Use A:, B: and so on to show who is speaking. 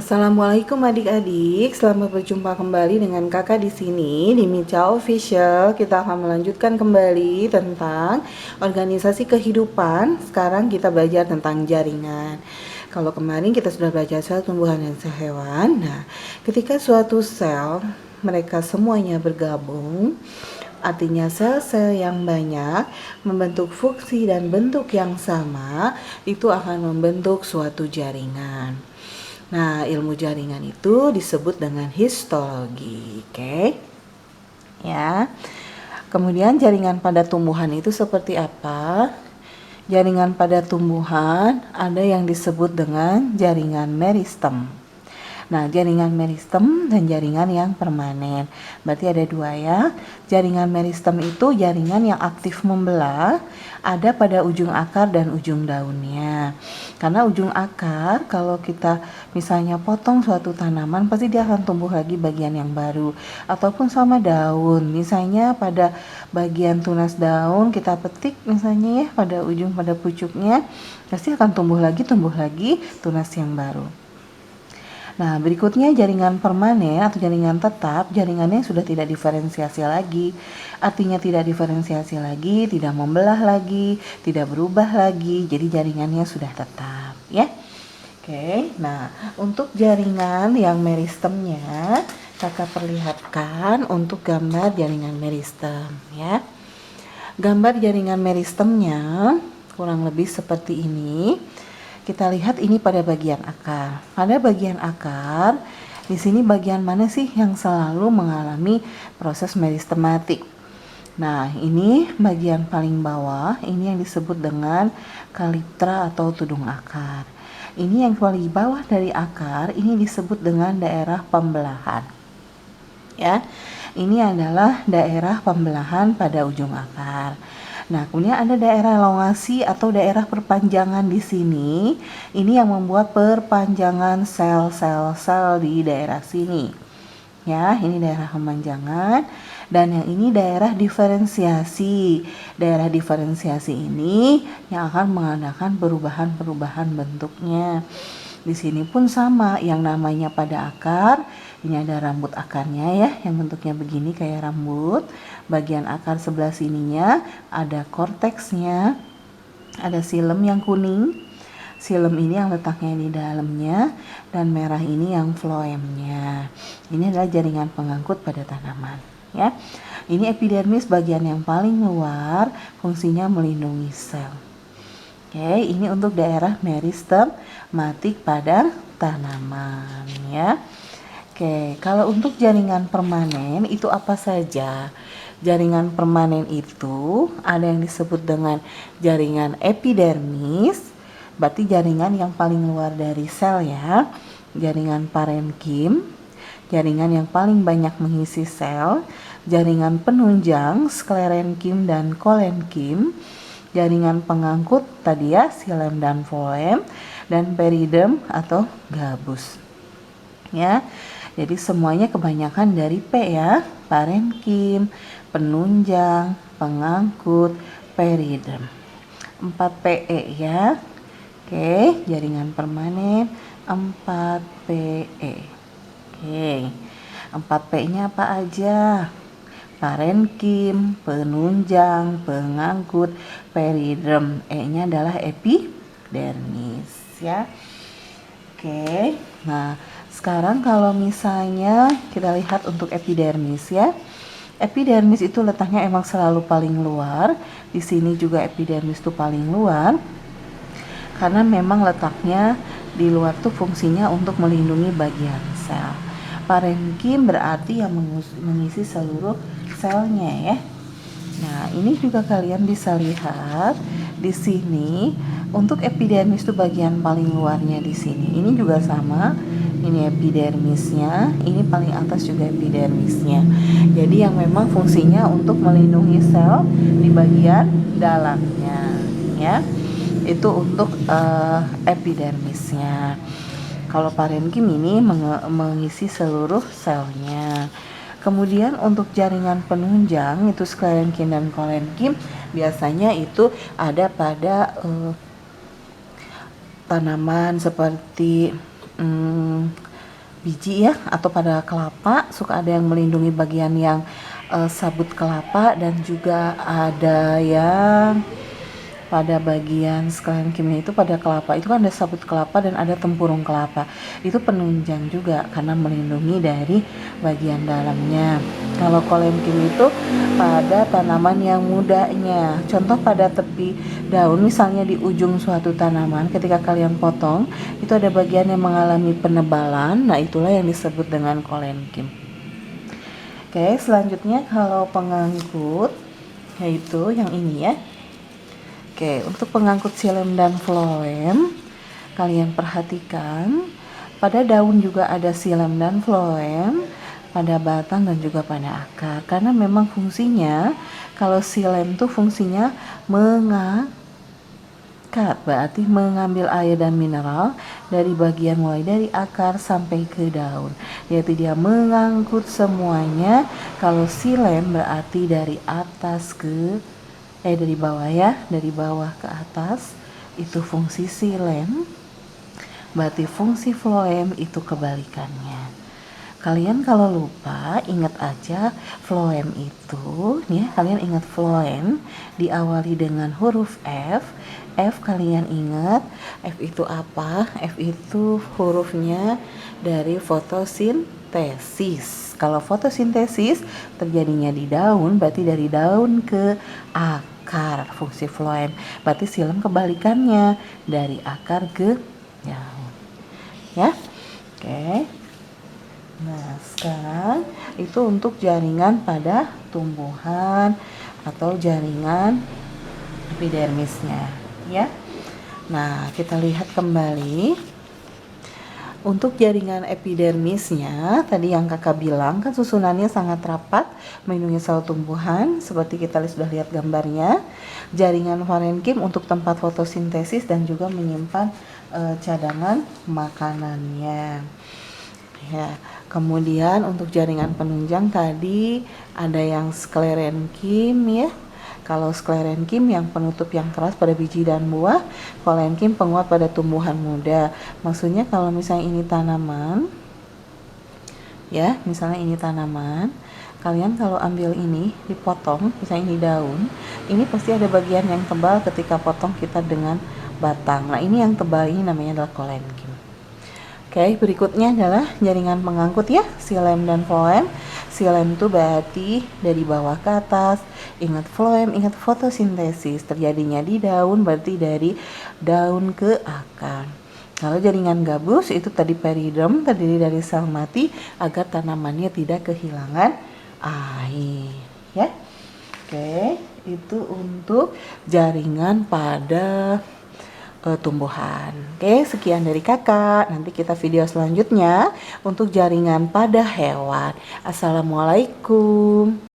A: Assalamualaikum adik-adik, selamat berjumpa kembali dengan kakak di sini di Mica Official. Kita akan melanjutkan kembali tentang organisasi kehidupan. Sekarang kita belajar tentang jaringan. Kalau kemarin kita sudah belajar sel tumbuhan dan sel hewan. Nah, ketika suatu sel mereka semuanya bergabung, artinya sel-sel yang banyak membentuk fungsi dan bentuk yang sama, itu akan membentuk suatu jaringan. Nah, ilmu jaringan itu disebut dengan histologi, oke? Ya. Kemudian jaringan pada tumbuhan itu seperti apa? Jaringan pada tumbuhan ada yang disebut dengan jaringan meristem. Nah, jaringan meristem dan jaringan yang permanen. Berarti ada dua ya. Jaringan meristem itu jaringan yang aktif membelah, ada pada ujung akar dan ujung daunnya. Karena ujung akar, kalau kita misalnya potong suatu tanaman, pasti dia akan tumbuh lagi bagian yang baru. Ataupun sama daun, misalnya pada bagian tunas daun kita petik misalnya ya, pada ujung pada pucuknya, pasti akan tumbuh lagi tunas yang baru. Nah, berikutnya jaringan permanen atau jaringan tetap, jaringannya sudah tidak diferensiasi lagi. Artinya tidak diferensiasi lagi, tidak membelah lagi, tidak berubah lagi, jadi jaringannya sudah tetap, ya. Oke, nah untuk jaringan yang meristemnya, kakak perlihatkan untuk gambar jaringan meristem, ya. Gambar jaringan meristemnya kurang lebih seperti ini. Kita lihat ini pada bagian akar. Pada bagian akar, di sini bagian mana sih yang selalu mengalami proses meristematik? Nah, ini bagian paling bawah, ini yang disebut dengan kaliptra atau tudung akar. Ini yang paling bawah dari akar, ini disebut dengan daerah pembelahan. Ya, ini adalah daerah pembelahan pada ujung akar. Nah, kemudian ada daerah elongasi atau daerah perpanjangan di sini. Ini yang membuat perpanjangan sel-sel di daerah sini. Ya, ini daerah pemanjangan dan yang ini daerah diferensiasi. Daerah diferensiasi ini yang akan mengadakan perubahan-perubahan bentuknya. Di sini pun sama, yang namanya pada akar, ini ada rambut akarnya ya, yang bentuknya begini kayak rambut. Bagian akar sebelah sininya ada korteksnya, ada silem yang kuning. Silem ini yang letaknya di dalamnya, dan merah ini yang floemnya. Ini adalah jaringan pengangkut pada tanaman, ya. Ini epidermis bagian yang paling luar, fungsinya melindungi sel. Oke, ini untuk daerah meristematik pada tanaman, ya. Oke, kalau untuk jaringan permanen itu apa saja? Jaringan permanen itu ada yang disebut dengan jaringan epidermis, berarti jaringan yang paling luar dari sel ya. Jaringan parenkim, jaringan yang paling banyak mengisi sel. Jaringan penunjang, sklerenkim dan kolenkim. Jaringan pengangkut tadi ya, silem dan floem, dan peridem atau gabus. Ya. Jadi semuanya kebanyakan dari P ya, parenkim, penunjang, pengangkut, peridem. 4 PE ya. Oke, jaringan permanen 4 PE. Oke. 4 P-nya apa aja? Parenkim, penunjang, pengangkut, peridem. E-nya adalah epidermis ya. Oke. Nah, sekarang kalau misalnya kita lihat untuk epidermis ya. Epidermis itu letaknya emang selalu paling luar. Di sini juga epidermis itu paling luar. Karena memang letaknya di luar tuh fungsinya untuk melindungi bagian sel. Parenkim berarti yang mengisi seluruh selnya ya. Nah, ini juga kalian bisa lihat di sini untuk epidermis itu bagian paling luarnya di sini. Ini juga sama. Ini epidermisnya, ini paling atas juga epidermisnya. Jadi yang memang fungsinya untuk melindungi sel di bagian dalamnya, ya. Itu untuk epidermisnya. Kalau parenkim ini mengisi seluruh selnya. Kemudian untuk jaringan penunjang itu sklerenkim dan kolenkim biasanya itu ada pada tanaman seperti biji ya, atau pada kelapa, suka ada yang melindungi bagian yang sabut kelapa, dan juga ada yang pada bagian sklerenkimnya itu pada kelapa itu kan ada sabut kelapa dan ada tempurung kelapa. Itu penunjang juga karena melindungi dari bagian dalamnya. Kalau kolenkim itu pada tanaman yang mudanya, contoh pada tepi daun, misalnya di ujung suatu tanaman ketika kalian potong itu ada bagian yang mengalami penebalan, nah itulah yang disebut dengan kolenkim. Oke, selanjutnya kalau pengangkut yaitu yang ini ya. Oke, untuk pengangkut xilem dan phloem, kalian perhatikan pada daun juga ada xilem dan phloem, pada batang dan juga pada akar. Karena memang fungsinya, kalau xilem itu fungsinya mengangkat, berarti mengambil air dan mineral dari bagian mulai dari akar sampai ke daun. Yaitu dia mengangkut semuanya. Kalau xilem berarti dari atas ke dari bawah ya, dari bawah ke atas itu fungsi xilem, berarti fungsi phloem itu kebalikannya. Kalian kalau lupa ingat aja phloem itu ya, kalian ingat phloem diawali dengan huruf F. F kalian ingat, F itu apa? F itu hurufnya dari fotosintesis. Kalau fotosintesis terjadinya di daun, berarti dari daun ke akar fungsi phloem. Berarti xilem kebalikannya, dari akar ke daun. Ya. Oke. Nah, sekarang itu untuk jaringan pada tumbuhan atau jaringan epidermisnya, ya. Nah, kita lihat kembali. Untuk jaringan epidermisnya, tadi yang kakak bilang kan susunannya sangat rapat, melindungi sel tumbuhan, seperti kita sudah lihat gambarnya. Jaringan parenkim untuk tempat fotosintesis dan juga menyimpan cadangan makanannya. Ya, kemudian untuk jaringan penunjang tadi ada yang sklerenkim ya. Kalau sklerenkim yang penutup yang keras pada biji dan buah, kolenkim penguat pada tumbuhan muda. Maksudnya kalau misalnya ini tanaman, ya, misalnya ini tanaman, kalian kalau ambil ini dipotong, misalnya ini daun, ini pasti ada bagian yang tebal ketika potong kita dengan batang. Nah, ini yang tebal ini namanya adalah kolenkim. Oke, berikutnya adalah jaringan pengangkut ya, xilem dan phloem. Xilem itu berarti dari bawah ke atas, ingat phloem, ingat fotosintesis, terjadinya di daun berarti dari daun ke akar. Kalau jaringan gabus itu tadi periderm, terdiri dari sel mati agar tanamannya tidak kehilangan air, ya. Oke, itu untuk jaringan pada tumbuhan. Oke, sekian dari kakak. Nanti kita video selanjutnya untuk jaringan pada hewan. Assalamualaikum.